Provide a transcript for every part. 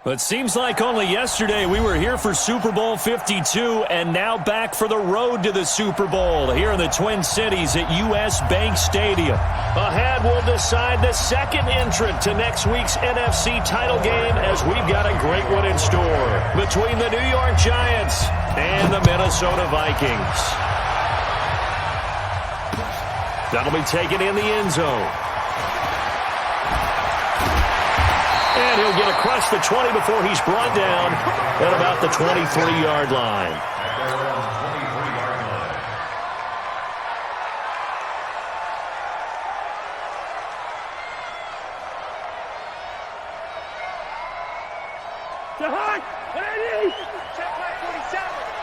But it seems like only yesterday we were here for Super Bowl 52 and now back for the road to the Super Bowl here in the Twin Cities at U.S. Bank Stadium. Ahead, we'll decide the second entrant to next week's NFC title game as we've got a great one in store between the New York Giants and the Minnesota Vikings. That'll be taken in the end zone. And he'll get across the 20 before he's brought down at about the 23-yard line.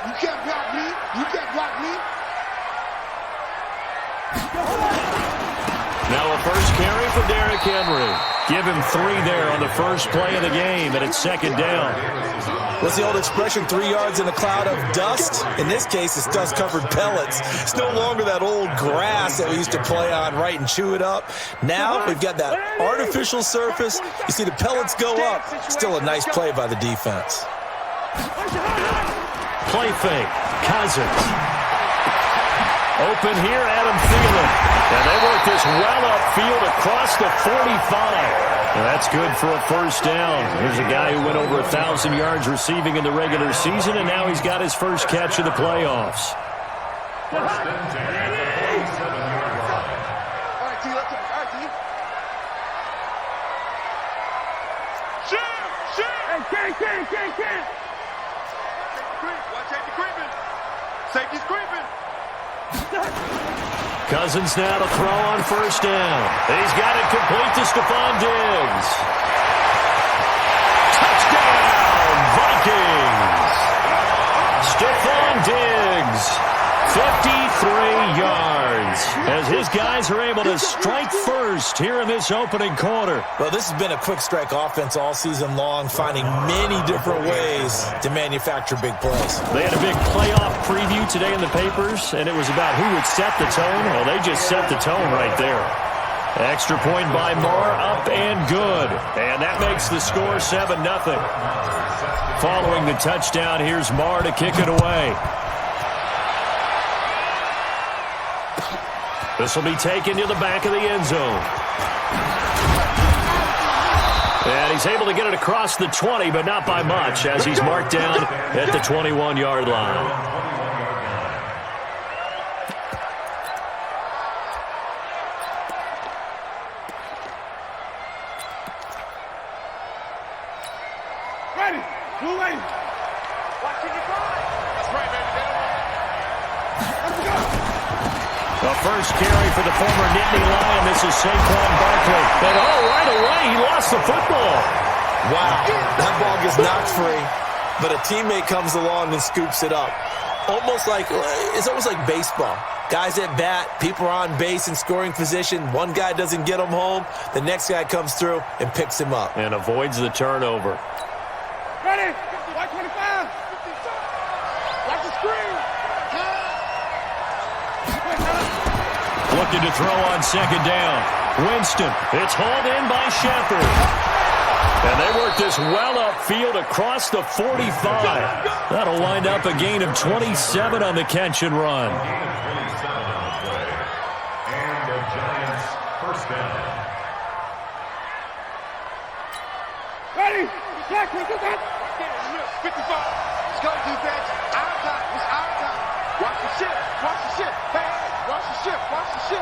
You can't block me. You can't block me. Now a first carry for Derrick Henry. Give him 3 there on the first play of the game, and it's second down. What's the old expression, 3 yards in a cloud of dust? In this case, it's dust-covered pellets. It's no longer that old grass that we used to play on, right, and chew it up. Now we've got that artificial surface. You see the pellets go up. Still a nice play by the defense. Play fake. Cousins. Open here, Adam Thielen. And they work this well upfield across the 45. And that's good for a first down. Here's a guy who went over 1,000 yards receiving in the regular season, and now he's got his first catch of the playoffs. First and 10 at the 47-yard line. All right, T, let's go. All right, T. Shoot! Hey, can't. Watch out, the creeping. Safety's creeping. Cousins now to throw on first down. He's got it complete to Stephon Diggs. Touchdown, Vikings! Stephon Diggs, 53 yards, as his guys are able to strike first here in this opening quarter. Well, this has been a quick strike offense all season long, finding many different ways to manufacture big plays. They had a big playoff preview today in the papers, and it was about who would set the tone. Well, they just set the tone right there. Extra point by Moore, up and good. And that makes the score 7-0. Following the touchdown, here's Moore to kick it away. This will be taken to the back of the end zone. And he's able to get it across the 20, but not by much, as he's marked down at the 21-yard line. Ready. Blue lane. Watching your drive. That's right, baby. Let's go. The first carry for the former Nittany Lion. This is Saquon Barkley. And right away, he lost the football. Wow, that ball gets knocked free, but a teammate comes along and scoops it up. It's almost like baseball. Guys at bat, people are on base in scoring position. One guy doesn't get him home. The next guy comes through and picks him up. And avoids the turnover. Ready. White 25. Watch the screen. Looking to throw on second down. Winston. It's hauled in by Shepard. And they work this well upfield across the 45. That'll wind up a gain of 27 on the catch and run. And the Giants first down. Ready. 55. Let's go, defense. Our time. It's our time. Watch the ship. Hey, watch the ship. Let's go.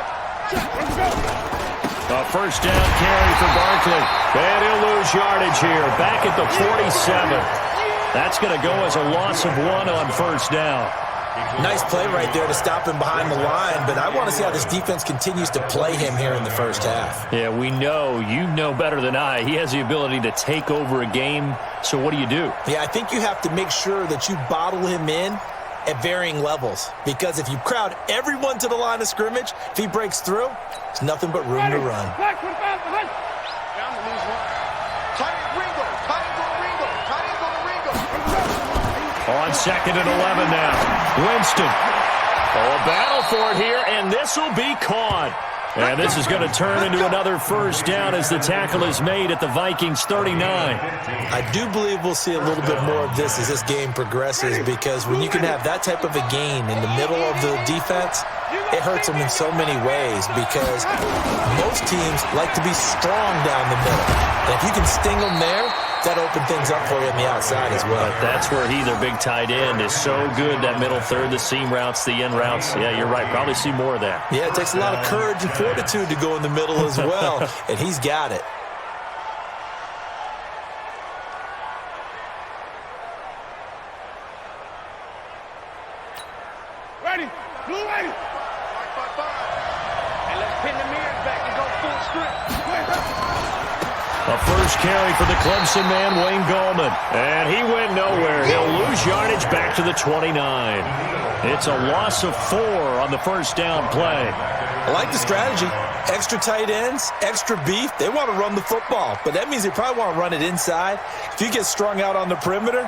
A first down carry for Barkley. And he'll lose yardage here. Back at the 47. That's going to go as a loss of 1 on first down. Nice play right there to stop him behind the line, but I want to see how this defense continues to play him here in the first half. Yeah, we know. You know better than I. He has the ability to take over a game. So what do you do? Yeah, I think you have to make sure that you bottle him in at varying levels, because if you crowd everyone to the line of scrimmage, if he breaks through, there's nothing but room to run. On second and 11 now. Winston. A battle for it here, and this will be caught. And this is going to turn into another first down as the tackle is made at the Vikings 39. I do believe we'll see a little bit more of this as this game progresses, because when you can have that type of a gain in the middle of the defense, it hurts them in so many ways, because most teams like to be strong down the middle. And if you can sting them there, that opens things up for you on the outside as well. But that's where their big tight end, is so good, that middle third, the seam routes, the in routes. Yeah, you're right. Probably see more of that. Yeah, it takes a lot of courage and fortitude to go in the middle as well, and he's got it. Ready, blue ready. And let's pin the mirrors back and go full strength. A first carry for the Clemson man, Wayne Gallman. And he went nowhere. He'll lose yardage back to the 29. It's a loss of 4 on the first down play. I like the strategy. Extra tight ends, extra beef. They want to run the football, but that means they probably want to run it inside. If you get strung out on the perimeter,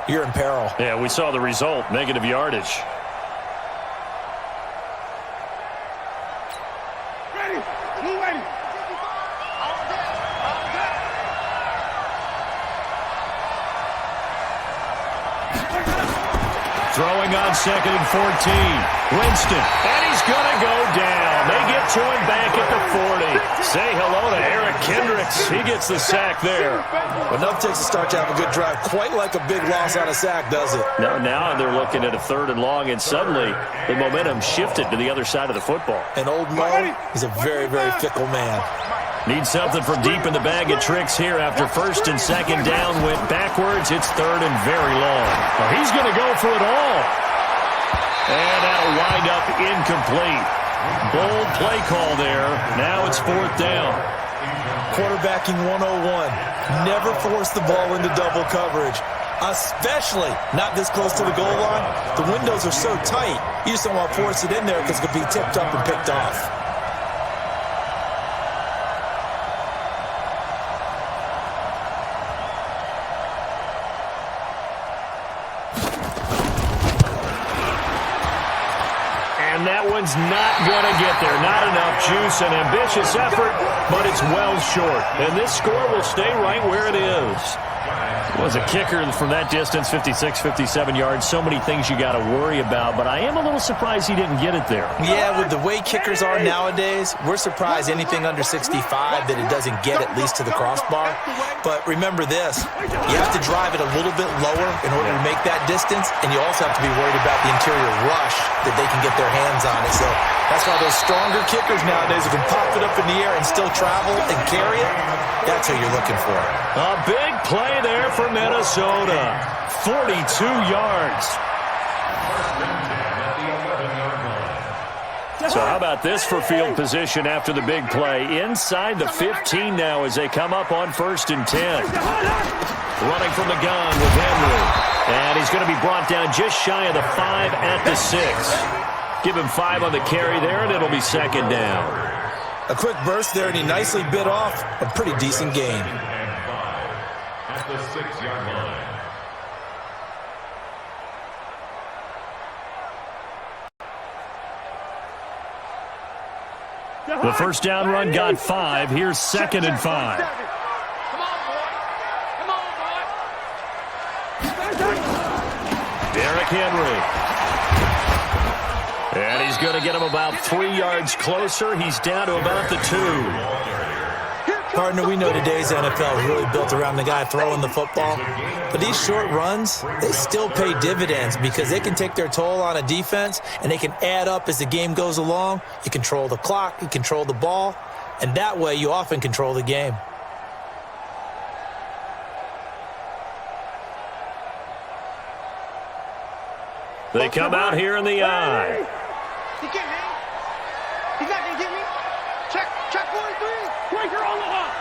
you're in peril. Yeah, we saw the result, negative yardage. Ready, blue ready. Throwing on 2nd and 14. Winston, and he's going to go down. They get to him back at the 40. Say hello to Eric Kendricks. He gets the sack there. Enough takes to start to have a good drive. Quite like a big loss on a sack, does it? Now they're looking at a 3rd and long, and suddenly the momentum shifted to the other side of the football. And old Mo is a very, very fickle man. Need something from deep in the bag of tricks here after 1st and 2nd down went backwards. It's 3rd and very long. Well, he's going to go for it all. And that'll wind up incomplete. Bold play call there. Now it's 4th down. Quarterbacking 101. Never force the ball into double coverage, especially not this close to the goal line. The windows are so tight, you just don't want to force it in there because it could be tipped up and picked off. And that one's not going to get there. Not enough juice. An ambitious effort, but it's well short. And this score will stay right where it is. It was a kicker from that distance, 56, 57 yards. So many things you got to worry about, but I am a little surprised he didn't get it there. Yeah, with the way kickers are nowadays, we're surprised anything under 65 that it doesn't get at least to the crossbar. But remember this, you have to drive it a little bit lower in order to make that distance, and you also have to be worried about the interior rush that they can get their hands on it. So that's why those stronger kickers nowadays who can pop it up in the air and still travel and carry it, that's who you're looking for. A big play there for Minnesota. 42 yards. So how about this for field position after the big play? Inside the 15 now as they come up on 1st and 10. Running from the gun with Henry. And he's going to be brought down just shy of the 5 at the 6. Give him 5 on the carry there, and it'll be 2nd down. A quick burst there, and he nicely bit off a pretty decent gain. At the 6-yard line. The first down run got 5. Here's 2nd and 5. Derrick Henry. And he's going to get him about 3 yards closer. He's down to about the 2. Partner, we know today's NFL is really built around the guy throwing the football. But these short runs, they still pay dividends because they can take their toll on a defense and they can add up as the game goes along. You control the clock, you control the ball, and that way you often control the game. They come out here in the eye. He can't hang. He's not going to get me. Check 43. Breaker on the hop.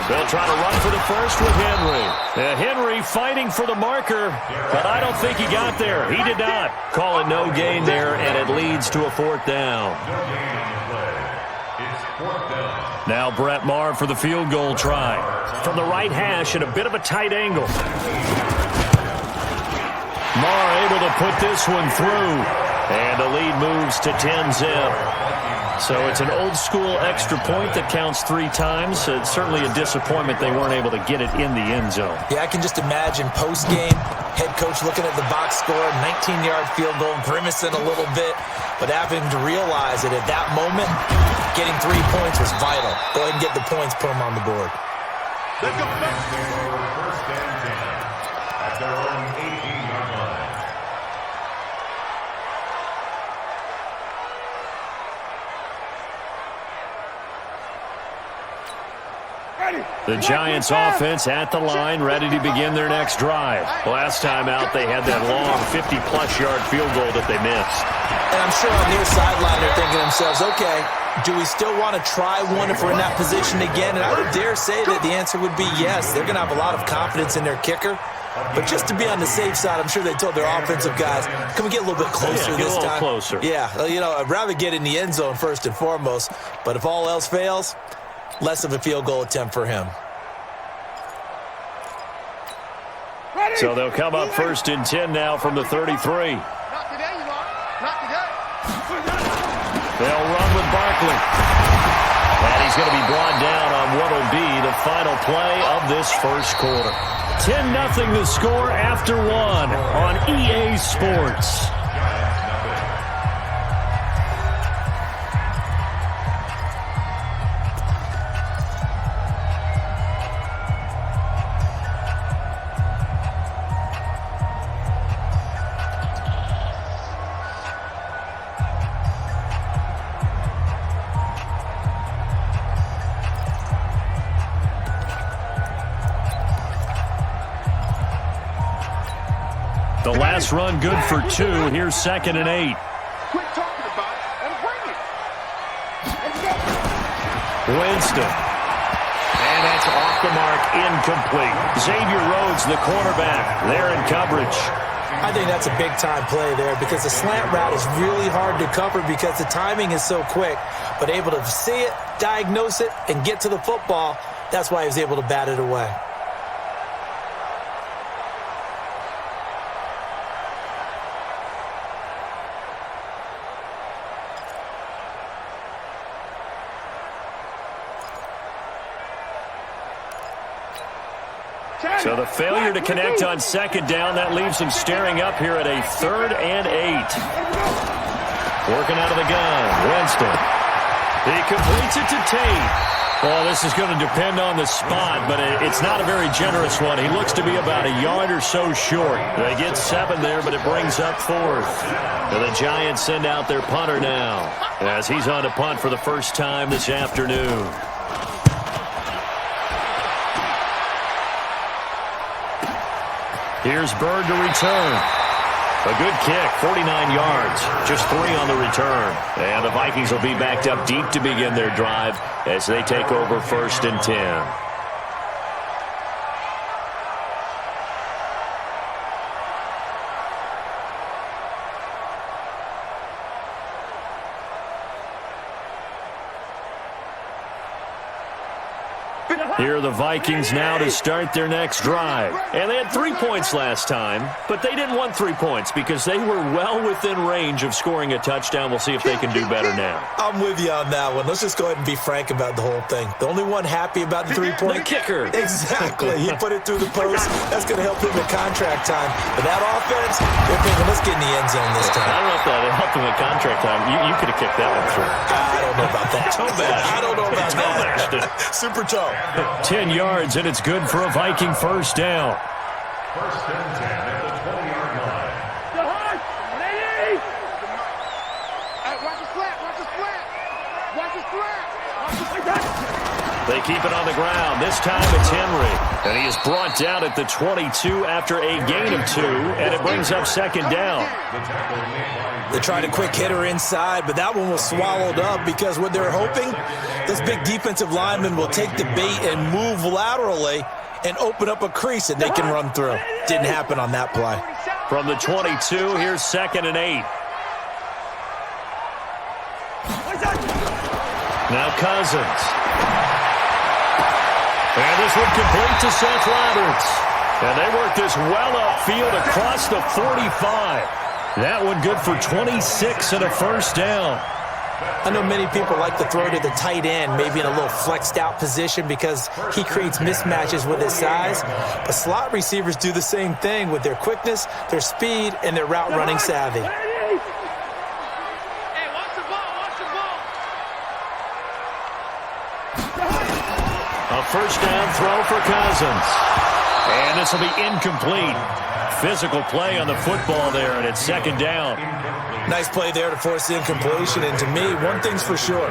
They'll try to run for the first with Henry. Henry fighting for the marker, but I don't think he got there. He did not. Call it no gain there, and it leads to a 4th down. Now Brett Maher for the field goal try. From the right hash at a bit of a tight angle. Maher able to put this one through. And the lead moves to 10-zip. So it's an old-school extra point that counts 3 times. It's certainly a disappointment they weren't able to get it in the end zone. Yeah, I can just imagine post-game, head coach looking at the box score, 19-yard field goal, grimacing a little bit, but having to realize that at that moment, getting 3 points was vital. Go ahead and get the points, put them on the board. Let's go. First and 10 at their own 18-yard line. The Giants offense at the line, ready to begin their next drive. Last time out, they had that long 50-plus yard field goal that they missed. And I'm sure on their sideline they're thinking to themselves, okay, do we still want to try one if we're in that position again? And I would dare say that the answer would be yes. They're going to have a lot of confidence in their kicker. But just to be on the safe side, I'm sure they told their offensive guys, can we get a little bit closer this time? Closer. Yeah, I'd rather get in the end zone first and foremost. But if all else fails, less of a field goal attempt for him. So they'll come up first and 10 now from the 33. Not today, you are. Not today. They'll run with Barkley. And he's going to be brought down on what will be the final play of this first quarter. 10-0 the score after 1 on EA Sports. The last run good for 2. Here's 2nd and 8. Quit talking about it and bring it. Winston. And that's off the mark, incomplete. Xavier Rhodes, the cornerback, there in coverage. I think that's a big-time play there because the slant route is really hard to cover because the timing is so quick. But able to see it, diagnose it, and get to the football, that's why he was able to bat it away. So the failure to connect on 2nd down, that leaves him staring up here at a 3rd and 8. Working out of the gun, Winston. He completes it to Tate. Well, this is going to depend on the spot, but it's not a very generous one. He looks to be about a yard or so short. They get 7 there, but it brings up 4th. And the Giants send out their punter now as he's on to punt for the first time this afternoon. Here's Bird to return. A good kick, 49 yards, just 3 on the return. And the Vikings will be backed up deep to begin their drive as they take over 1st and 10. Here are the Vikings now to start their next drive. And they had 3 points last time, but they didn't want 3 points because they were well within range of scoring a touchdown. We'll see if they can do better now. I'm with you on that one. Let's just go ahead and be frank about the whole thing. The only one happy about the 3-point the kicker. Exactly. He put it through the post. That's going to help him in contract time. But that offense, they're thinking, let's get in the end zone this time. I don't know if that helped him in contract time. You could have kicked that one through. I don't know about that. I don't know about that. Super toe. 10 yards, and it's good for a Viking first down. 1st and 10 at the 20-yard line. Watch the flat. Watch the flat. Watch the flat. Watch the flat. They keep it on the ground. This time it's Henry. And he is brought down at the 22 after a gain of 2, and it brings up 2nd down. They tried a quick hitter inside, but that one was swallowed up because what they're hoping, those big defensive linemen will take the bait and move laterally and open up a crease that they can run through. Didn't happen on that play. From the 22, here's 2nd and 8. Now Cousins. And this one complete to Seth Roberts. And they work this well upfield across the 45. That one good for 26 and a first down. I know many people like to throw to the tight end, maybe in a little flexed out position because he creates mismatches with his size. But slot receivers do the same thing with their quickness, their speed, and their route running savvy. Hey, watch the ball, watch the ball. A first down throw for Cousins. And this will be incomplete. Physical play on the football there, and it's second down. Nice play there to force the incompletion. And to me, one thing's for sure.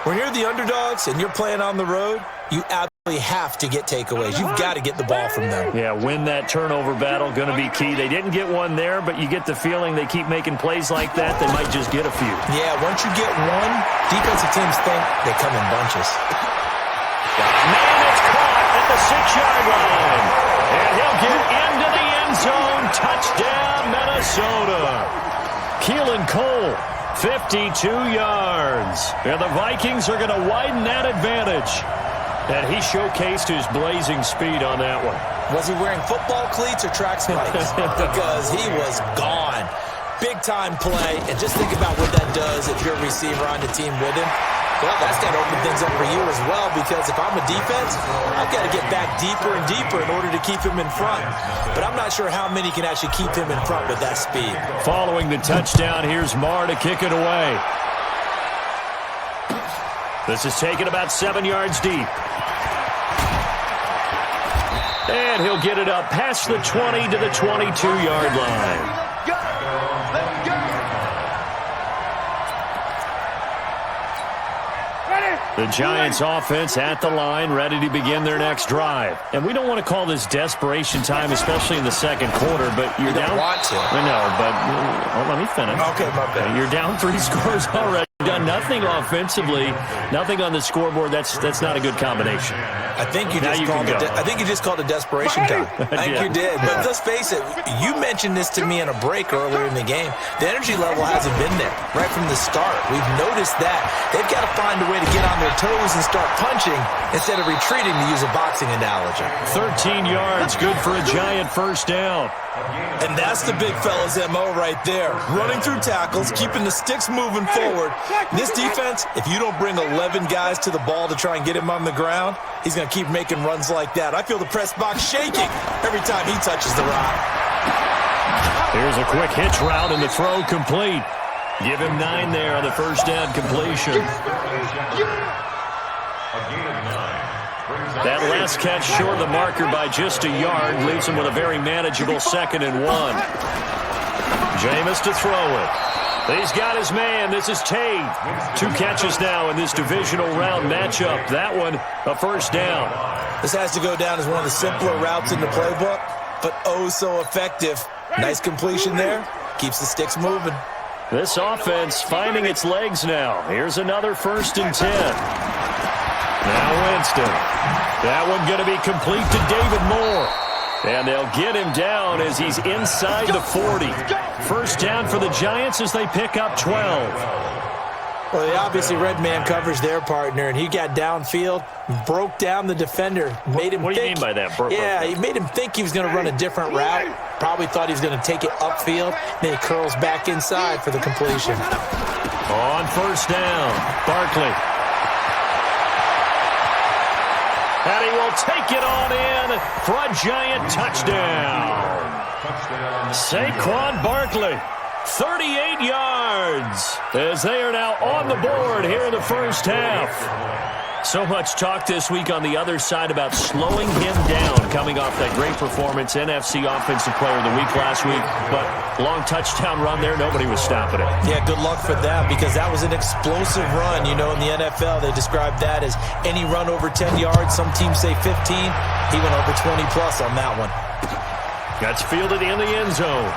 When you're the underdogs and you're playing on the road, you absolutely have to get takeaways. You've got to get the ball from them. Yeah, win that turnover battle, going to be key. They didn't get one there, but you get the feeling they keep making plays like that, they might just get a few. Yeah, once you get one, defensive teams think they come in bunches. Man, it's caught at the 6-yard line. And he'll get into the end zone. Touchdown, Minnesota. Keelan Cole, 52 yards. And the Vikings are going to widen that advantage. And he showcased his blazing speed on that one. Was he wearing football cleats or track spikes? Because he was gone. Big-time play. And just think about what that does if you're a receiver on the team with him. Well, that's got to open things up for you as well, because if I'm a defense, I've got to get back deeper and deeper in order to keep him in front. But I'm not sure how many can actually keep him in front with that speed. Following the touchdown, here's Marr to kick it away. This is taken about 7 yards deep. And he'll get it up past the 20 to the 22-yard line. Go! Let's go! The Giants offense at the line, ready to begin their next drive. And we don't want to call this desperation time, especially in the second quarter, but you're down. Want to. I know, but let me finish. Okay, my bad. You're down 3 scores already. Done nothing offensively, nothing on the scoreboard. That's not a good combination. I think you just called it desperation time. I think you did. But let's face it, you mentioned this to me in a break earlier in the game. The energy level hasn't been there right from the start. We've noticed that. They've got to find a way to get on their toes and start punching instead of retreating, to use a boxing analogy. 13 yards, good for a Giant first down. And that's the big fella's MO right there. Running through tackles, keeping the sticks moving forward. This defense, if you don't bring 11 guys to the ball to try and get him on the ground, he's going to keep making runs like that. I feel the press box shaking every time he touches the rock. Here's a quick hitch route and the throw complete. Give him 9 there on the first down completion. That last catch short of the marker by just a yard leaves him with a very manageable 2nd and 1. Jameis to throw it. He's got his man. This is Tate. 2 catches now in this divisional round matchup. That one, a first down. This has to go down as one of the simpler routes in the playbook, but oh so effective. Nice completion there. Keeps the sticks moving. This offense finding its legs now. Here's another 1st and 10. Now Winston. That one going to be complete to David Moore. And they'll get him down as he's inside the 40. First down for the Giants as they pick up 12. Well, they obviously red man coverage their partner, and he got downfield, broke down the defender. Made him what do you mean by that? He made him think he was going to run a different route. Probably thought he was going to take it upfield. Then he curls back inside for the completion. On first down, Barkley. And he will take it on in for a Giant touchdown. Saquon Barkley, 38 yards, as they are now on the board here in the first half. So much talk this week on the other side about slowing him down, coming off that great performance, NFC Offensive Player of the Week last week. But long touchdown run there, nobody was stopping it. Yeah, good luck for that, because that was an explosive run. You know, in the NFL, they describe that as any run over 10 yards. Some teams say 15. He went over 20-plus on that one. That's fielded in the end zone.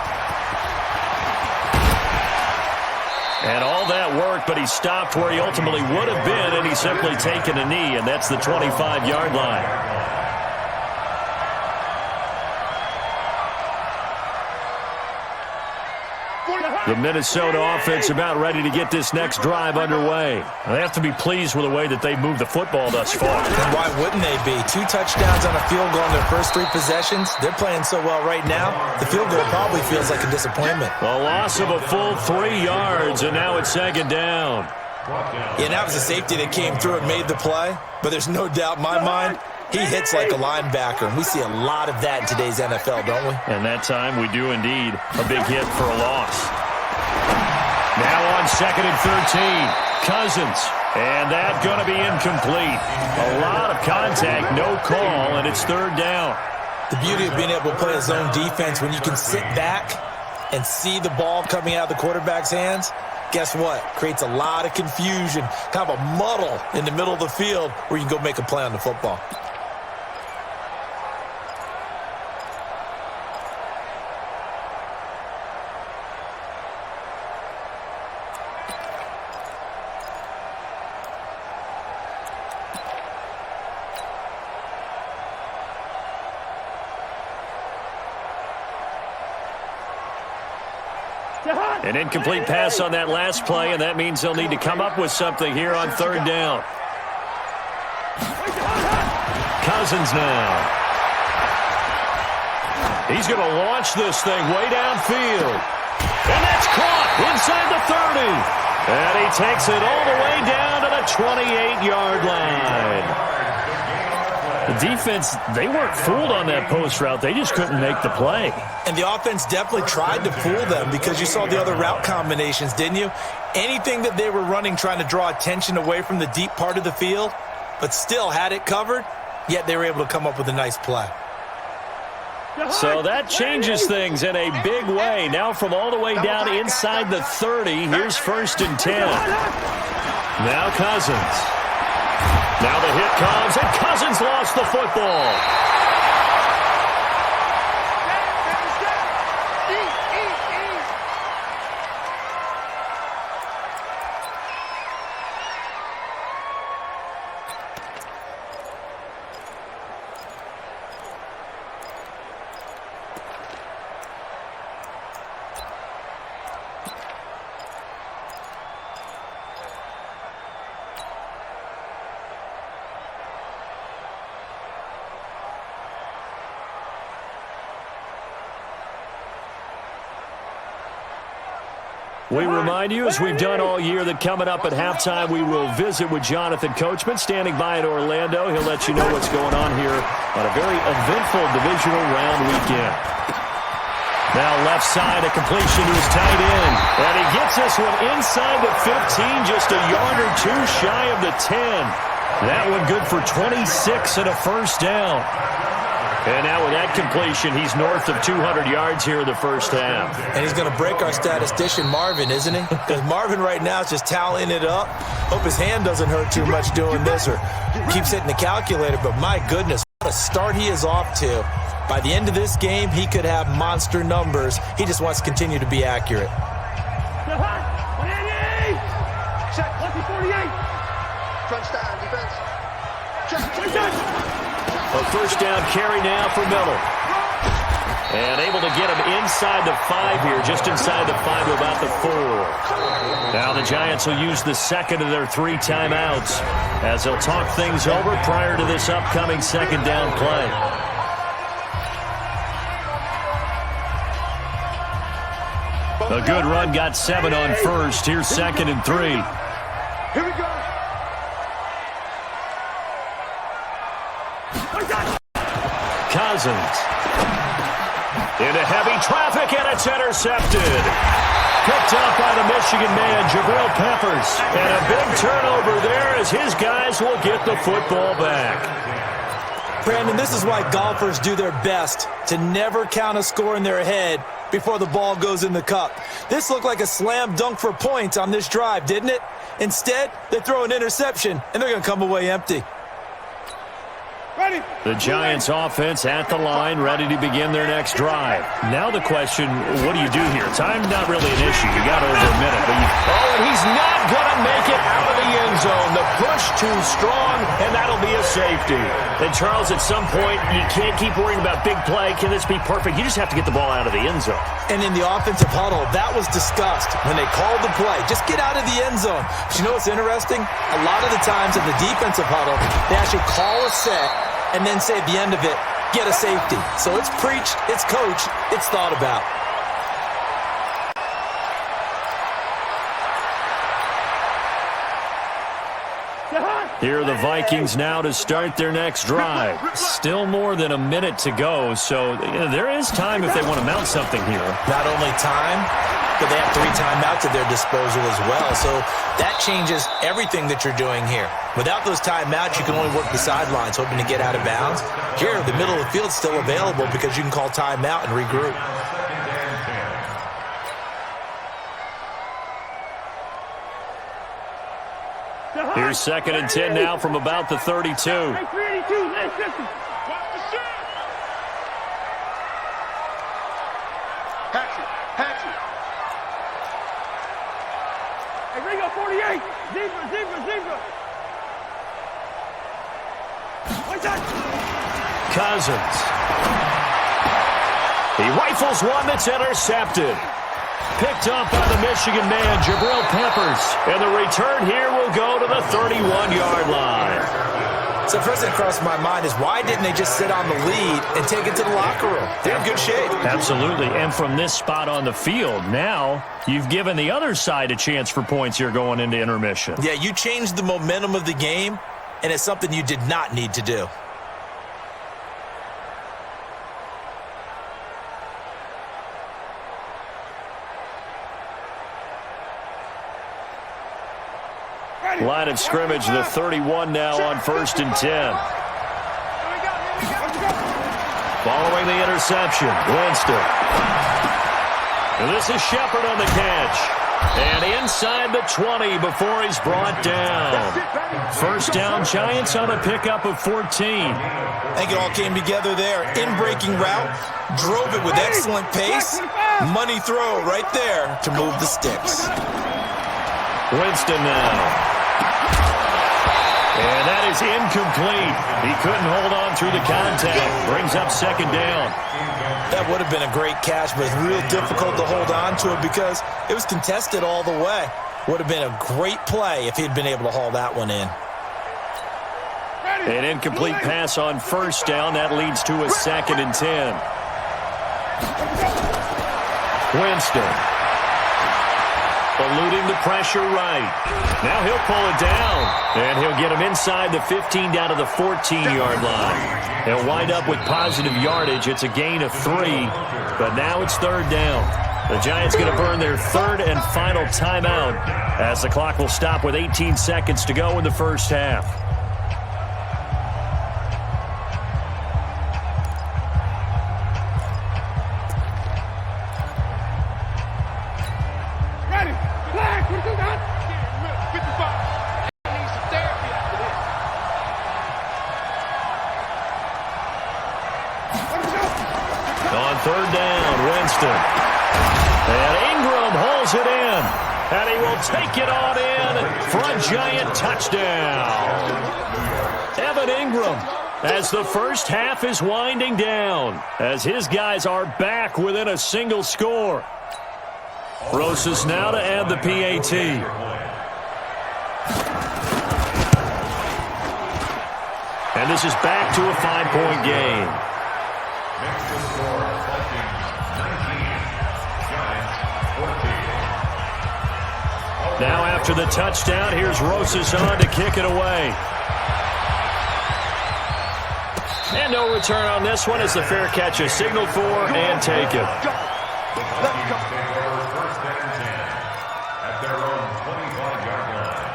And all that work, but he stopped where he ultimately would have been, and he's simply taken a knee, and that's the 25-yard line. The Minnesota offense about ready to get this next drive underway. They have to be pleased with the way that they've moved the football thus far. And why wouldn't they be? 2 touchdowns on a field goal in their first 3 possessions. They're playing so well right now, the field goal probably feels like a disappointment. A loss of a full 3 yards, and now it's 2nd down. Yeah, and that was a safety that came through and made the play. But there's no doubt in my mind, he hits like a linebacker, and we see a lot of that in today's NFL, don't we? And that time we do indeed. A big hit for a loss. Now on 2nd and 13, Cousins. And that's going to be incomplete. A lot of contact, no call, and it's 3rd down. The beauty of being able to play a zone defense when you can sit back and see the ball coming out of the quarterback's hands, guess what? Creates a lot of confusion, kind of a muddle in the middle of the field where you can go make a play on the football. An incomplete pass on that last play, and that means they'll need to come up with something here on 3rd down. Cousins now. He's going to launch this thing way downfield. And that's caught inside the 30. And he takes it all the way down to the 28-yard line. The defense, they weren't fooled on that post route. They just couldn't make the play. And the offense definitely tried to fool them because you saw the other route combinations, didn't you? Anything that they were running trying to draw attention away from the deep part of the field, but still had it covered, yet they were able to come up with a nice play. So that changes things in a big way. Now from all the way down inside the 30, here's 1st and 10. Now Cousins. Now the hit comes, and Cousins lost the football. We remind you, as we've done all year, that coming up at halftime, we will visit with Jonathan Coachman, standing by in Orlando. He'll let you know what's going on here on a very eventful divisional round weekend. Now left side, a completion to his tight end. And he gets this one inside the 15, just a yard or 2 shy of the 10. That one good for 26 and a 1st down. And now with that completion, he's north of 200 yards here in the first half. And he's going to break our statistician, Marvin, isn't he? Because Marvin right now is just tallying it up. Hope his hand doesn't hurt too much doing this or keeps hitting the calculator. But my goodness, what a start he is off to. By the end of this game, he could have monster numbers. He just wants to continue to be accurate. Check, 48. Touchdown, defense. Check. A 1st down carry now for Miller. And able to get him inside the 5 here, just inside the 5 to about the 4. Now the Giants will use the 2nd of their 3 timeouts as they'll talk things over prior to this upcoming 2nd down play. A good run, got 7 on 1st. Here's 2nd and 3. Here we go. Cousins. Into heavy traffic, and it's intercepted. Picked up by the Michigan man, Jabril Peppers. And a big turnover there as his guys will get the football back. Brandon, this is why golfers do their best to never count a score in their head before the ball goes in the cup. This looked like a slam dunk for points on this drive, didn't it? Instead, they throw an interception, and they're going to come away empty. The Giants offense at the line, ready to begin their next drive. Now the question, what do you do here? Time's not really an issue. You got over a minute. But and he's not going to make it out of the end zone. The push too strong, and that'll be a safety. And Charles, at some point, you can't keep worrying about big play. Can this be perfect? You just have to get the ball out of the end zone. And in the offensive huddle, that was discussed when they called the play. Just get out of the end zone. But you know what's interesting? A lot of the times in the defensive huddle, they actually call a set and then say at the end of it, get a safety. So it's preached, it's coached, it's thought about. Here are the Vikings now to start their next drive. Still more than a minute to go, so there is time if they want to mount something here. Not only time, but they have 3 timeouts at their disposal as well. So that changes everything that you're doing here. Without those timeouts, you can only work the sidelines, hoping to get out of bounds. Here, the middle of the field is still available because you can call timeout and regroup. Here's 2nd and 10 now from about the 32. Watch the shit. Hatchet. Hey, Ringo, 48. Zebra. Watch that. Cousins. He rifles one that's intercepted. Picked up by the Michigan man, Jabril Peppers. And the return here will go to the 31-yard line. So first thing that crossed my mind is why didn't they just sit on the lead and take it to the locker room? They're in good shape. Absolutely. And from this spot on the field, now you've given the other side a chance for points here going into intermission. Yeah, you changed the momentum of the game, and it's something you did not need to do. Line of scrimmage, the 31 now on 1st and 10. Following the interception, Winston. And this is Shepard on the catch. And inside the 20 before he's brought down. 1st down, Giants on a pickup of 14. I think it all came together there. In-breaking route, drove it with excellent pace. Money throw right there to move the sticks. Winston now. And that is incomplete. He couldn't hold on through the contact. Brings up 2nd down. That would have been a great catch, but it's real difficult to hold on to it because it was contested all the way. Would have been a great play if he'd been able to haul that one in. An incomplete pass on 1st down. That leads to a 2nd and 10. Winston. Eluding the pressure right. Now he'll pull it down. And he'll get him inside the 15 down to the 14-yard line. He'll wind up with positive yardage. It's a gain of 3. But now it's 3rd down. The Giants going to burn their 3rd and final timeout as the clock will stop with 18 seconds to go in the first half. On 3rd down, Winston. And Ingram holds it in. And he will take it on in for a Giant touchdown. Evan Ingram, as the first half is winding down, as his guys are back within a single score. Rosas now to add the PAT. And this is back to a 5-point game. Next to score, Vikings 19, Giants 14. Now after the touchdown, here's Rosas on to kick it away. And no return on this one as the fair catch is signaled for and taken. The Vikings take over 1st and 10 at their own 25-yard line.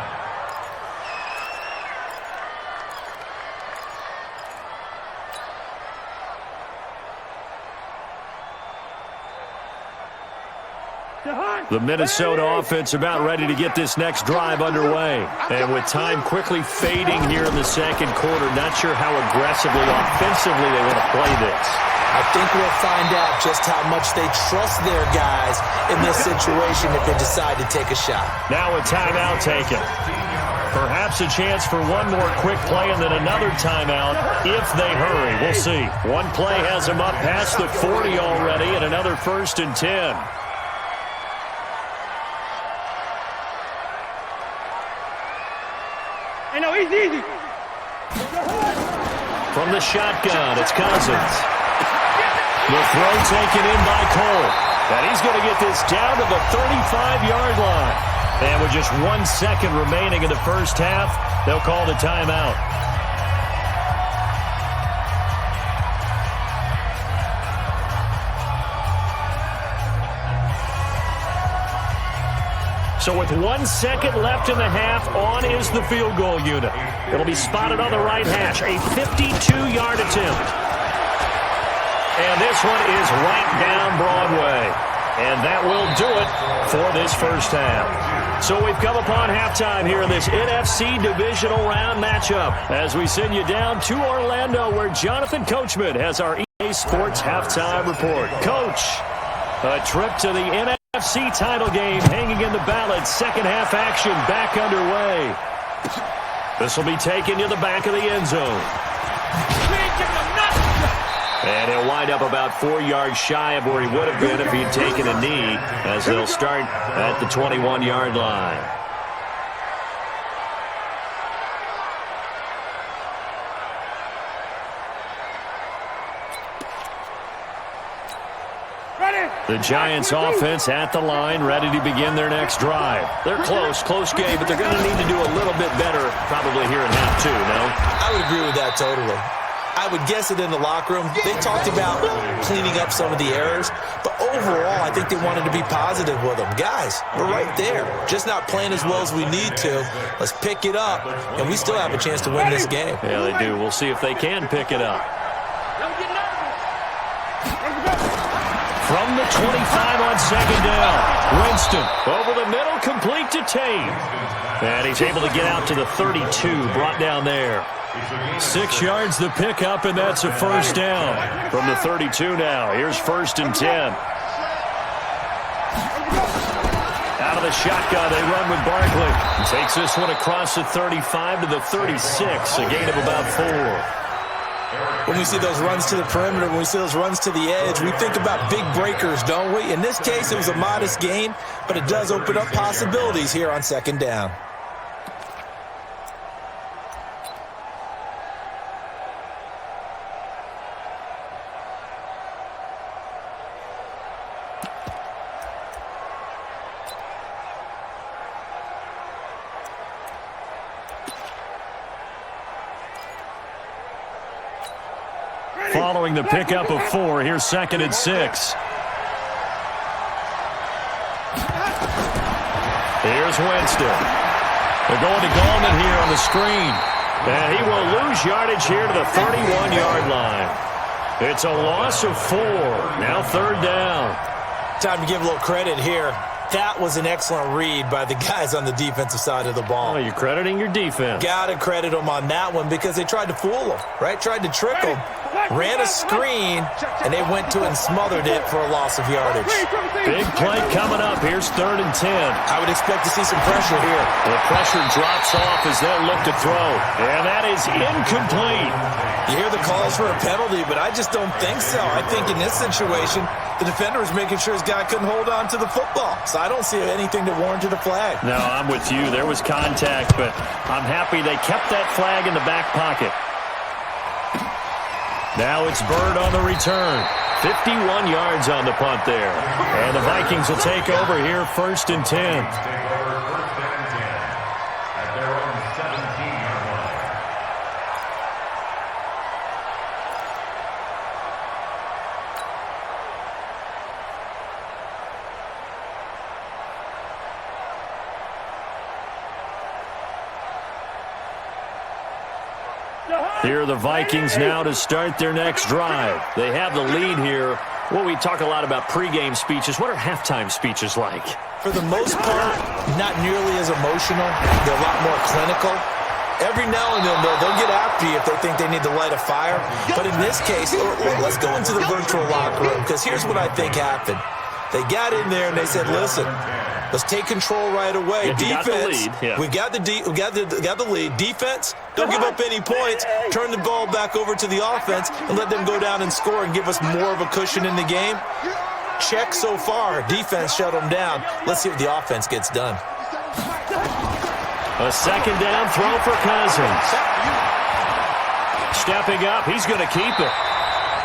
The Minnesota offense about ready to get this next drive underway. And with time quickly fading here in the second quarter, not sure how aggressively, offensively they want to play this. I think we'll find out just how much they trust their guys in this situation if they decide to take a shot. Now a timeout taken. Perhaps a chance for one more quick play and then another timeout if they hurry. We'll see. One play has them up past the 40 already and another 1st and 10. Hey, no, easy. From the shotgun, it's Cousins. The throw taken in by Cole. And he's going to get this down to the 35-yard line. And with just 1 second remaining in the first half, they'll call the timeout. So with 1 second left in the half, on is the field goal unit. It'll be spotted on the right hash, a 52-yard attempt. And this one is right down Broadway. And that will do it for this first half. So we've come upon halftime here in this NFC Divisional Round matchup as we send you down to Orlando where Jonathan Coachman has our EA Sports Halftime Report. Coach, a trip to the NFC title game hanging in the balance. Second half action back underway. This will be taken to the back of the end zone. And he'll wind up about 4 yards shy of where he would have been if he'd taken a knee as they'll start at the 21-yard line. The Giants offense at the line, ready to begin their next drive. They're close game, but they're going to need to do a little bit better probably here in half two, no? I would agree with that totally. I would guess it in the locker room. They talked about cleaning up some of the errors, but overall, I think they wanted to be positive with them. Guys, we're right there. Just not playing as well as we need to. Let's pick it up, and we still have a chance to win this game. Yeah, they do. We'll see if they can pick it up. From the 25 on second down, Winston over the middle, complete to Tate. And he's able to get out to the 32, brought down there. 6 yards the pickup, and that's a first down. From the 32 now, here's 1st and 10. Out of the shotgun, they run with Barkley. He takes this one across the 35 to the 36, a gain of about 4. When we see those runs to the perimeter, when we see those runs to the edge, we think about big breakers, don't we? In this case, it was a modest gain, but it does open up possibilities here on second down. Following the pickup of 4, here's 2nd and 6. Here's Winston. They're going to Gallman here on the screen. And he will lose yardage here to the 31-yard line. It's a loss of 4. Now 3rd down. Time to give a little credit here. That was an excellent read by the guys on the defensive side of the ball. Oh, you're crediting your defense. Got to credit them on that one because they tried to fool them, right? Tried to trick them, ran a screen, and they went to it and smothered it for a loss of yardage. Big play coming up. Here's 3rd and 10. I would expect to see some pressure here. The pressure drops off as they'll look to throw. And that is incomplete. You hear the calls for a penalty, but I just don't think so. I think in this situation, the defender was making sure his guy couldn't hold on to the football. So I don't see anything that warranted a flag. No, I'm with you. There was contact, but I'm happy they kept that flag in the back pocket. Now it's Bird on the return. 51 yards on the punt there. And the Vikings will take over here 1st and 10. Here are the Vikings now to start their next drive. They have the lead here Well, we talk a lot about pregame speeches. What are halftime speeches like? For the most part, not nearly as emotional. They're a lot more clinical. Every now and then, they'll get after you if they think they need to light a fire. But in this case, let's go into the virtual locker room, because here's what I think happened. They got in there and they said, listen, let's take control right away. Defense, we got the lead. Defense, don't give up any points. Turn the ball back over to the offense and let them go down and score and give us more of a cushion in the game. Check so far. Defense shut them down. Let's see if the offense gets done. A second down throw for Cousins. Stepping up, he's going to keep it.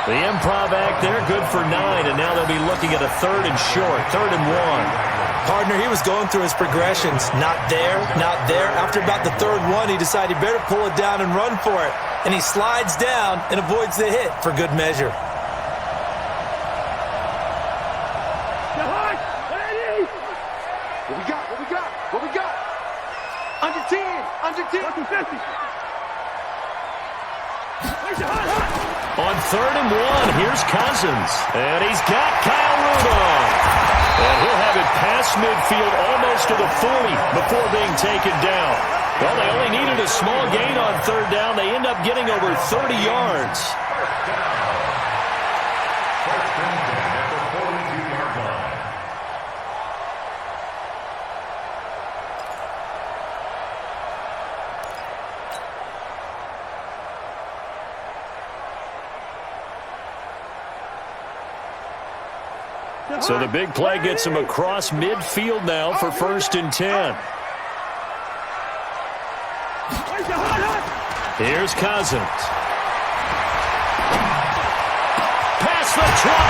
The improv act there, good for 9, and now they'll be looking at a 3rd and short, 3rd and 1. Partner, he was going through his progressions. Not there, not there. After about the 3rd one, he decided he better pull it down and run for it. And he slides down and avoids the hit for good measure. What we got? What we got? What we got? Under 10. Under 10. 50. On 3rd and 1, here's Cousins. And he's got Kyle Rudolph. And he'll have it past midfield almost to the 40 before being taken down. Well, they only needed a small gain on 3rd down. They end up getting over 30 yards. So the big play gets him across midfield now for 1st and 10. Here's Cousins. Past the 20.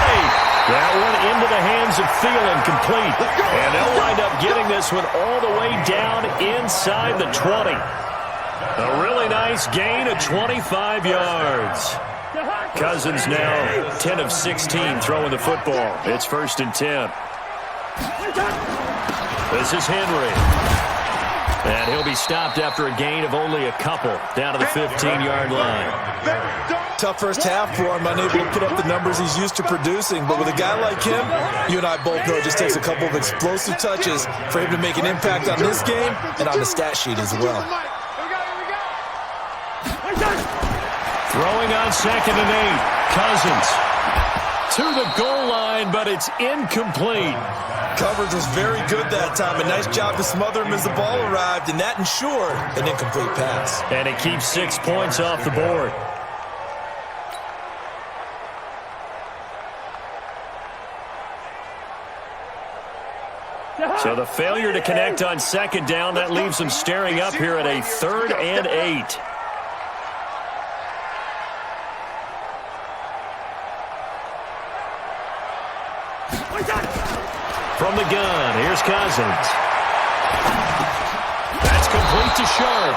That one into the hands of Thielen, complete. And they'll wind up getting this one all the way down inside the 20. A really nice gain of 25 yards. Cousins now 10 of 16 throwing the football. It's 1st and 10. This is Henry. And he'll be stopped after a gain of only a couple down to the 15-yard line. Tough first half for him, unable to put up the numbers he's used to producing. But with a guy like him, you and I both know it just takes a couple of explosive touches for him to make an impact on this game and on the stat sheet as well. Throwing on 2nd and 8. Cousins to the goal line, but it's incomplete. Coverage was very good that time. A nice job to smother him as the ball arrived, and that ensured an incomplete pass. And it keeps 6 points off the board. So the failure to connect on 2nd down, that leaves them staring up here at a 3rd and 8. From the gun, here's Cousins. That's complete to Sharp.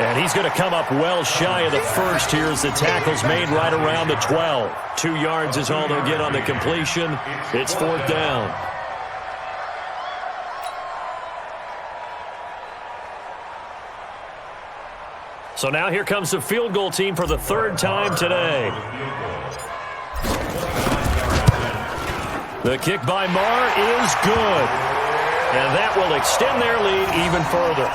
And he's going to come up well shy of the 1st here as the tackle's made right around the 12. 2 yards is all they'll get on the completion. It's 4th down. So now here comes the field goal team for the 3rd time today. The kick by Marr is good. And that will extend their lead even further.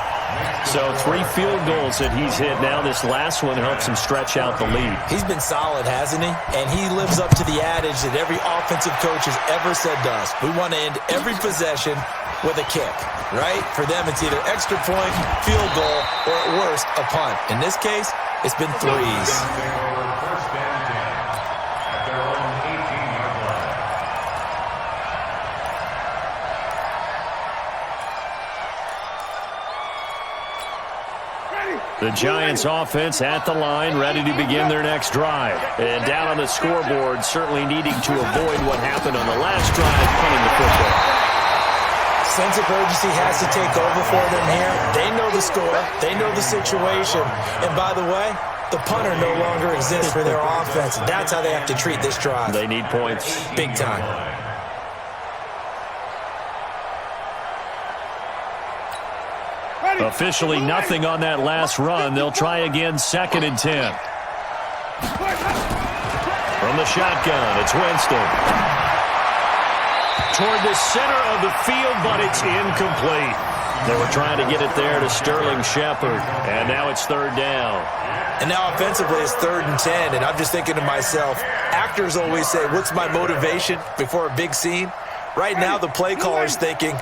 So 3 field goals that he's hit now. This last one helps him stretch out the lead. He's been solid, hasn't he? And he lives up to the adage that every offensive coach has ever said to us. We want to end every possession with a kick, right? For them, it's either extra point, field goal, or at worst, a punt. In this case, it's been 3s. The Giants offense at the line, ready to begin their next drive. And down on the scoreboard, certainly needing to avoid what happened on the last drive, punting the football. Sense of urgency has to take over for them here. They know the score. They know the situation. And by the way, the punter no longer exists for their offense. That's how they have to treat this drive. They need points. Big time. Officially nothing on that last run. They'll try again, 2nd and 10. From the shotgun, it's Winston. toward the center of the field, but it's incomplete. They were trying to get it there to Sterling Shepard, and now it's third down. And now offensively it's 3rd and 10, and I'm just thinking to myself, actors always say, what's my motivation before a big scene? Right now the play caller's thinking,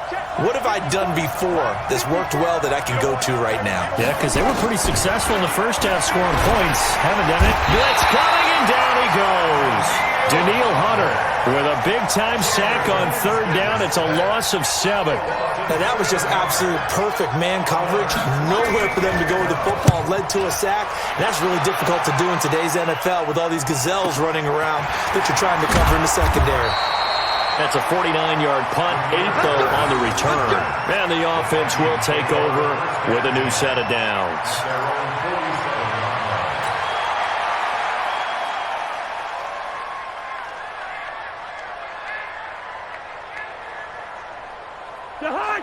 what have I done before that's worked well that I can go to right now? Yeah, because they were pretty successful in the first half scoring points. Haven't done it. Blitz coming, and down he goes. Daniil Hunter with a big-time sack on 3rd down. It's a loss of 7. Now that was just absolute perfect man coverage. Nowhere for them to go with the football. Led to a sack. And that's really difficult to do in today's NFL with all these gazelles running around that you're trying to cover in the secondary. That's a 49-yard punt, 8 though on the return. And the offense will take over with a new set of downs.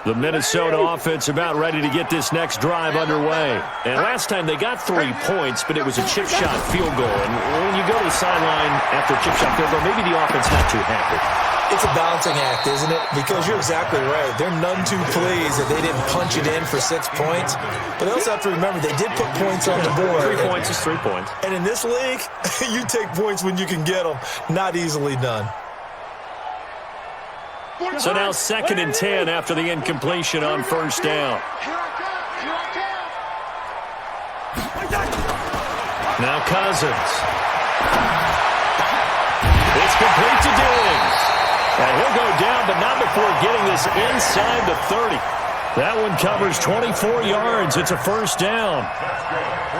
The Minnesota offense about ready to get this next drive underway. And last time they got 3 points, but it was a chip shot field goal. And when you go to the sideline after a chip shot field goal, maybe the offense not too happy. It's a balancing act, isn't it? Because you're exactly right. They're none too pleased that they didn't punch it in for 6 points. But they also have to remember they did put points on the board. 3 points is 3 points. And in this league, you take points when you can get them. Not easily done. So now 2nd and 10 after the incompletion on 1st down. Now Cousins. It's complete to Diggs. And he'll go down, but not before getting this inside the 30. That one covers 24 yards. It's a 1st down.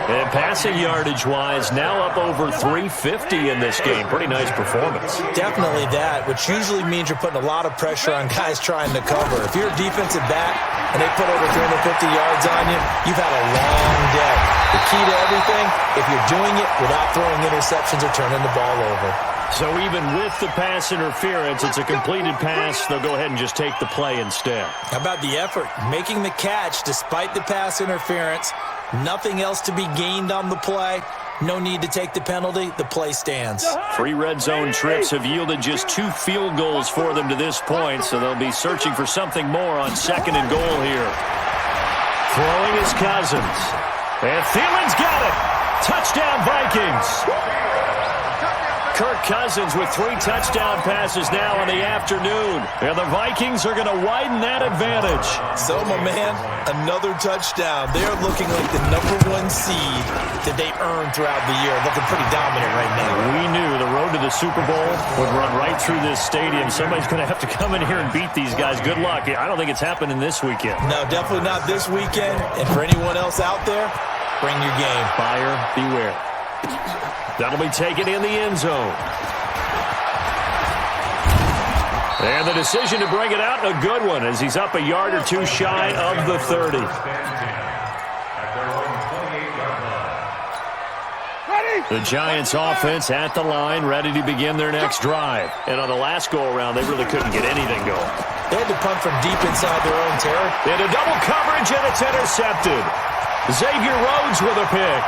And passing yardage-wise, now up over 350 in this game. Pretty nice performance. Definitely that, which usually means you're putting a lot of pressure on guys trying to cover. If you're a defensive back and they put over 350 yards on you, you've had a long day. The key to everything, if you're doing it without throwing interceptions or turning the ball over. So even with the pass interference, it's a completed pass. They'll go ahead and just take the play instead. How about the effort? Making the catch despite the pass interference. Nothing else to be gained on the play. No need to take the penalty. The play stands. 3 red zone trips have yielded just 2 field goals for them to this point, so they'll be searching for something more on 2nd and goal here. Throwing is Cousins. And Thielen's got it. Touchdown, Vikings. Kirk Cousins with 3 touchdown passes now in the afternoon. And the Vikings are going to widen that advantage. So, my man, another touchdown. They are looking like the #1 seed that they earned throughout the year. Looking pretty dominant right now. We knew the road to the Super Bowl would run right through this stadium. Somebody's going to have to come in here and beat these guys. Good luck. I don't think it's happening this weekend. No, definitely not this weekend. And for anyone else out there, bring your game. Buyer beware. That'll be taken in the end zone. And the decision to bring it out, a good one, as he's up a yard or 2 shy of the 30. The Giants offense at the line, ready to begin their next drive. And on the last go-around, they really couldn't get anything going. They had to punt from deep inside their own territory. And a double coverage, and it's intercepted. Xavier Rhodes with a pick.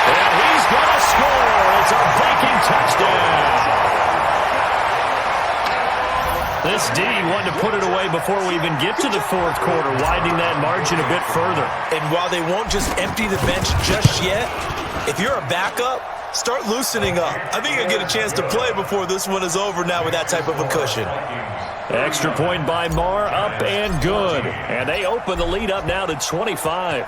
And he's going to score. It's a Viking touchdown. This D wanted to put it away before we even get to the 4th quarter, widening that margin a bit further. And while they won't just empty the bench just yet, if you're a backup, start loosening up. I think you'll get a chance to play before this one is over now with that type of a cushion. Extra point by Marr, up and good. And they open the lead up now to 25.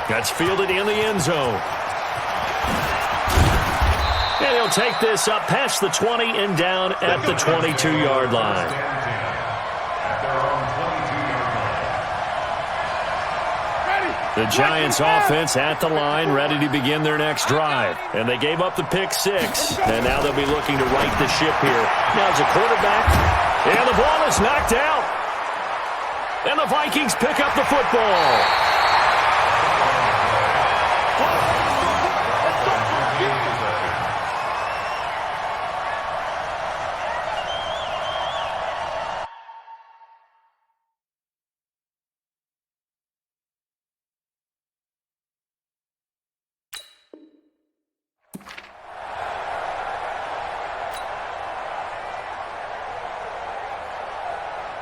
That's fielded in the end zone. And he'll take this up past the 20 and down at the 22-yard line. The Giants offense at the line, ready to begin their next drive. And they gave up the pick 6, and now they'll be looking to right the ship here. Now it's a quarterback, and the ball is knocked out. And the Vikings pick up the football.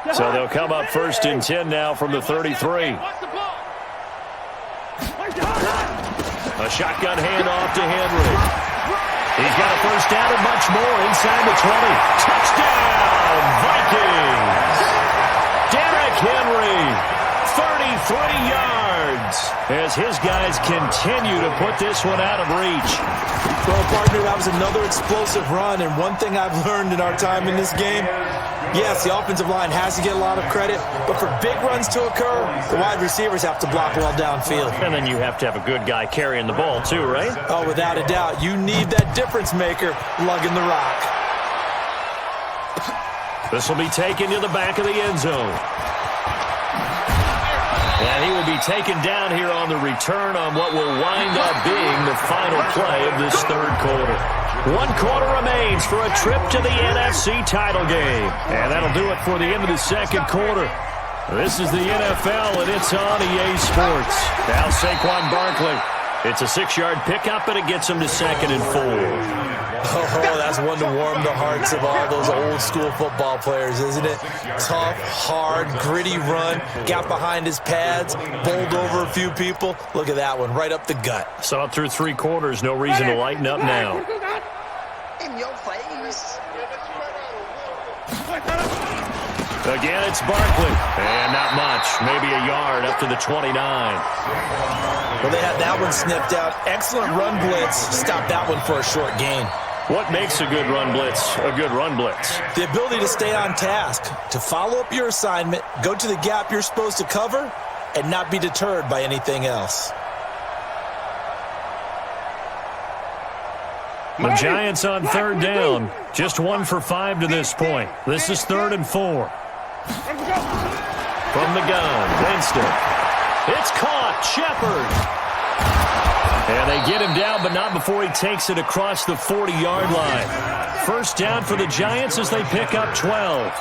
So they'll come up 1st and 10 now from the 33. A shotgun handoff to Henry. He's got a first down and much more inside the 20. Touchdown, Vikings! Derrick Henry, 33 yards, as his guys continue to put this one out of reach. Well, partner, that was another explosive run, and one thing I've learned in our time in this game, yes, the offensive line has to get a lot of credit, but for big runs to occur, the wide receivers have to block well downfield. And then you have to have a good guy carrying the ball too, right? Oh, without a doubt. You need that difference maker lugging the rock. This will be taken to the back of the end zone. And he will be taken down here on the return on what will wind up being the final play of this 3rd quarter. 1 quarter remains for a trip to the NFC title game. And that'll do it for the end of the 2nd quarter. This is the NFL, and it's on EA Sports. Now Saquon Barkley. It's a 6-yard pickup, and it gets him to 2nd and 4. Oh, that's one to warm the hearts of all those old-school football players, isn't it? Tough, hard, gritty run, got behind his pads, bowled over a few people. Look at that one, right up the gut. Saw it through 3 quarters, no reason to lighten up now. In your face. Again, it's Barkley. And not much, maybe a yard up to the 29. Well, they had that one sniffed out. Excellent run blitz. Stopped that one for a short gain. What makes a good run blitz a good run blitz? The ability to stay on task, to follow up your assignment, go to the gap you're supposed to cover, and not be deterred by anything else. The Giants on 3rd down. Just 1 for 5 to this point. This is 3rd and 4. From the gun, Winston. It's caught, Shepard. And they get him down, but not before he takes it across the 40-yard line. 1st down for the Giants as they pick up 12.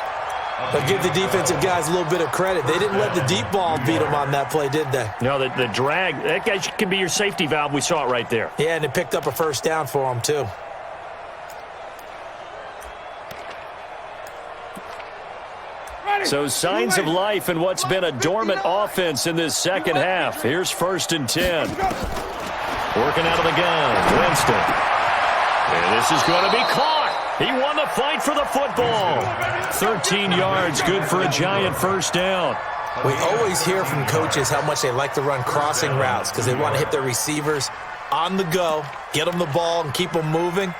But give the defensive guys a little bit of credit. They didn't let the deep ball beat them on that play, did they? No, the drag, that guy can be your safety valve. We saw it right there. Yeah, and it picked up a 1st down for them, too. So signs of life in what's been a dormant offense in this 2nd half. Here's 1st and 10. Working out of the gun, Winston. And this is going to be caught. He won the fight for the football. 13 yards, good for a Giant 1st down. We always hear from coaches how much they like to run crossing routes because they want to hit their receivers on the go, get them the ball, and keep them moving.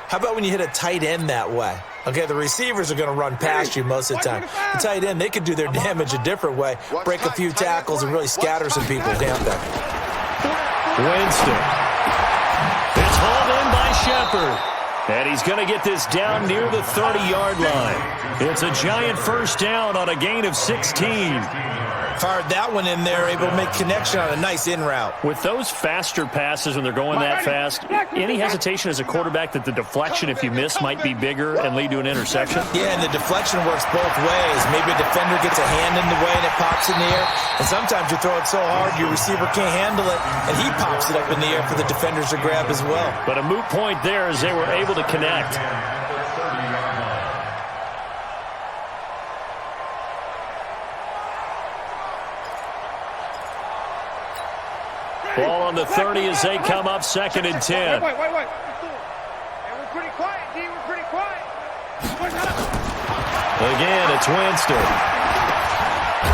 How about when you hit a tight end that way? Okay, the receivers are going to run past you most of the time. The tight end, they could do their damage a different way, break a few tackles, and really scatter some people, can't they? Winston. It's hauled in by Shepard. And he's going to get this down near the 30-yard line. It's a Giant 1st down on a gain of 16. Fired that one in there, able to make connection on a nice in route. With those faster passes when they're going that fast, any hesitation as a quarterback that the deflection, if you miss, might be bigger and lead to an interception? Yeah, and the deflection works both ways. Maybe a defender gets a hand in the way and it pops in the air. And sometimes you throw it so hard your receiver can't handle it, and he pops it up in the air for the defenders to grab as well. But a moot point there as they were able to connect. Ball on the 30 as they come up 2nd and 10. Wait. And we're pretty quiet, D. We're pretty quiet. Again, it's Winston.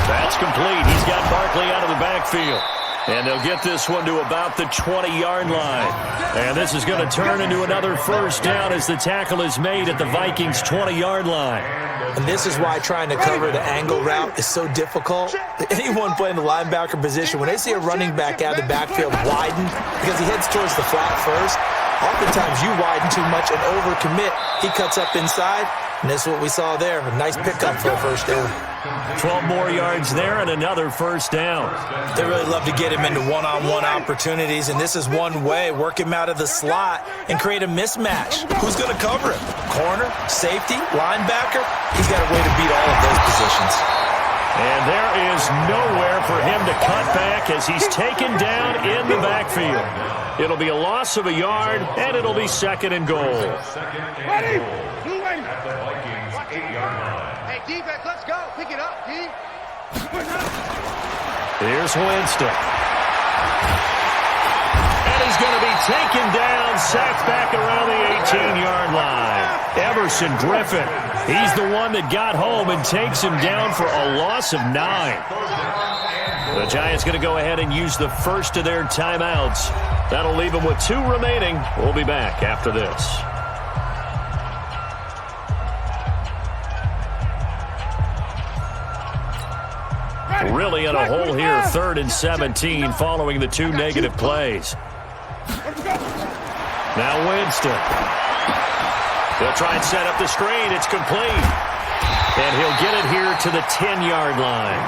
That's complete. He's got Barkley out of the backfield. And they'll get this one to about the 20-yard line. And this is going to turn into another 1st down as the tackle is made at the Vikings' 20-yard line. And this is why trying to cover the angle route is so difficult. Anyone playing the linebacker position, when they see a running back out of the backfield widen, because he heads towards the flat first, oftentimes you widen too much and overcommit. He cuts up inside, and that's what we saw there. A nice pickup for a 1st down. 12 more yards there and another 1st down. They really love to get him into one-on-one opportunities, and this is one way. Work him out of the slot and create a mismatch. Who's going to cover him? Corner, safety, linebacker? He's got a way to beat all of those positions. And there is nowhere for him to cut back as he's taken down in the backfield. It'll be a loss of a yard, and it'll be 2nd and goal. Ready? At the Vikings' 8-yard line. Hey, defense, let's go. Pick it up, D. Here's Winston. And he's going to be taken down, sacked back around the 18-yard line. Everson Griffin, he's the one that got home and takes him down for a loss of 9. The Giants going to go ahead and use the first of their timeouts. That'll leave them with 2 remaining. We'll be back after this. Really in a hole here, 3rd and 17 following the 2 negative plays. Now Winston. He'll try and set up the screen. It's complete. And he'll get it here to the 10-yard line.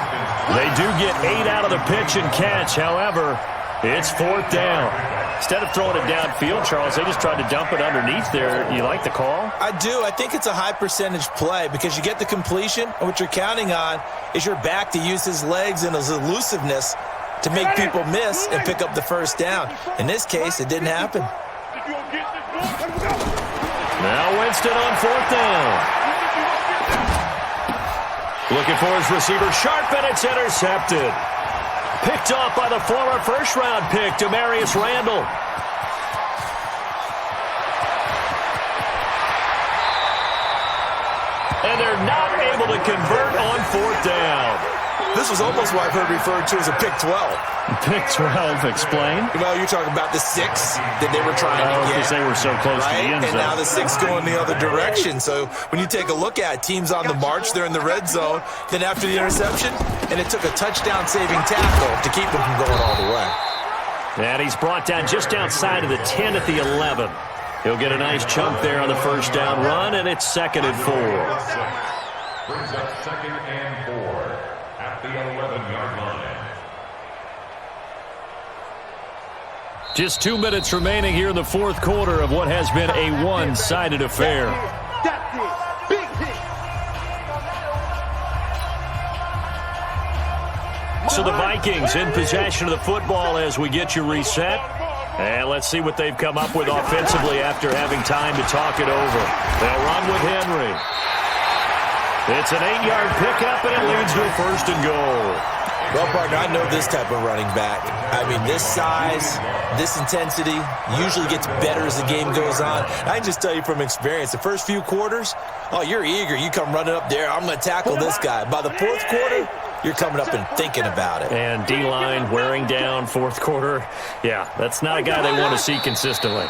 They do get 8 out of the pitch and catch. However, it's 4th down. Instead of throwing it downfield, Charles, they just tried to dump it underneath there. You like the call? I do. I think it's a high percentage play because you get the completion, and what you're counting on is your back to use his legs and his elusiveness to make people miss and pick up the first down. In this case, it didn't happen. Now Winston on 4th down. Looking for his receiver, Sharp, and it's intercepted. Picked off by the former first-round pick, Demarius Randall. And they're not able to convert on 4th down. This was almost what I've heard referred to as a pick 12. Pick 12, explain. Well, you're talking about the 6 that they were trying to get. Because they were so close to the end zone. And now the 6 going the other direction. So when you take a look at it, teams on the march, they're in the red zone. Then after the interception, and it took a touchdown-saving tackle to keep them from going all the way. And he's brought down just outside of the 10 at the 11. He'll get a nice chunk there on the first down run, and it's 2nd and 4. Brings up 2nd and 4 at the 11-yard line. Just 2 minutes remaining here in the 4th quarter of what has been a one-sided affair. That's it. Big hit. So the Vikings in possession of the football as we get you reset. And let's see what they've come up with offensively after having time to talk it over. They'll run with Henry. It's an 8-yard pickup, and it leads to a 1st and goal. Well, partner, I know this type of running back. I mean, this size, this intensity usually gets better as the game goes on. I can just tell you from experience, the first few quarters, oh, you're eager. You come running up there, I'm going to tackle this guy. By the 4th quarter, you're coming up and thinking about it. And D-line wearing down 4th quarter. Yeah, that's not a guy they want to see consistently.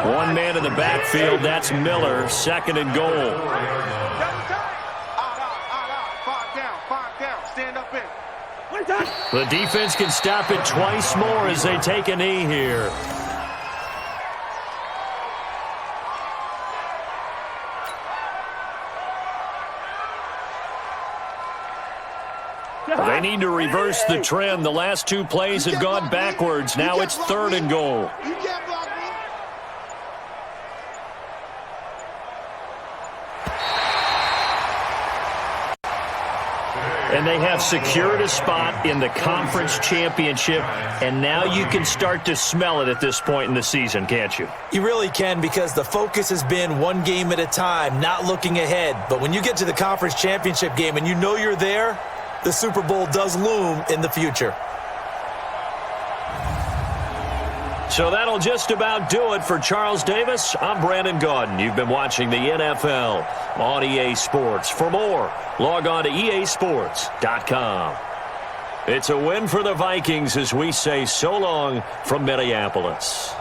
One man in the backfield, that's Miller, 2nd and goal. 5 down, stand up in. The defense can stop it twice more as they take a knee here. They need to reverse the trend. The last 2 plays have gone backwards. Now it's 3rd and goal. You can't block me. And they have secured a spot in the conference championship, and now you can start to smell it at this point in the season, can't you? You really can, because the focus has been one game at a time, not looking ahead. But when you get to the conference championship game and you know you're there, the Super Bowl does loom in the future. So that'll just about do it for Charles Davis. I'm Brandon Gaudin. You've been watching the NFL on EA Sports. For more, log on to easports.com. It's a win for the Vikings as we say so long from Minneapolis.